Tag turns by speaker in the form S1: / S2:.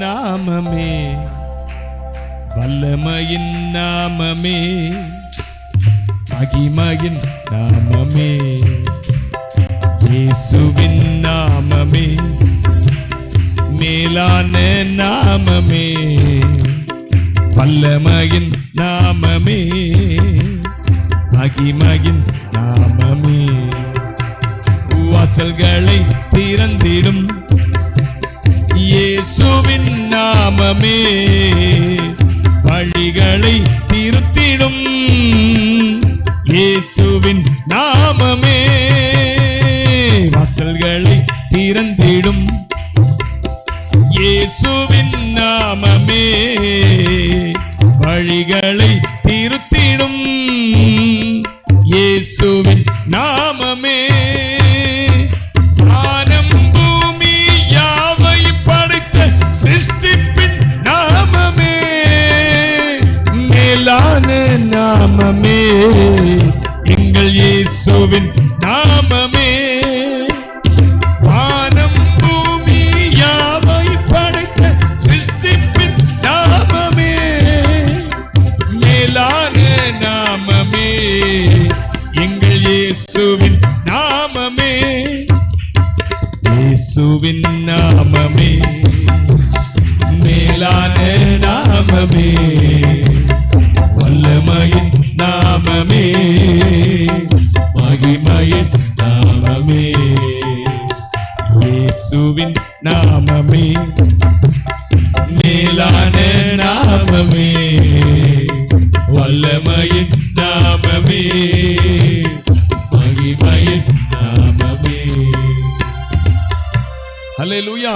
S1: நாமமே, வல்லமையின் நாமமே, மகிமையின் நாமமே, இயேசுவின் நாமமே, மேலான நாமமே, வல்லமையின் நாமமே, மகிமையின் நாமமே, வாசல்களை திறந்திடும் இயேசுவின் நாமமே, வழிகளை திருத்திடும் இயேசுவின் நாமமே, வாசல்களை திறந்திடும் இயேசுவின் நாமமே, வழிகளை திருத்திடும் இயேசுவின் நாமமே, வானம் பூமி யாவை படைத்த சிருஷ்டிப்பின் நாமமே, மேலான நாமமே, எங்கள் இயேசுவின் நாமமே, வானம் பூமி யாவை படைத்த சிருஷ்டிப்பின் நாமமே, மேலான நாமமே, எங்கள் இயேசுவின் நாமமே, இயேசுவின் நாமமே, மேலான நாமமே, வல்லமையின் நாமமே, மகிமையின் நாமமே, இயேசுவின் நாமமே, மேலான நாமமே, வல்லமையின் நாமமே, மகிமையின் நாமமே. ஹல்லேலூயா.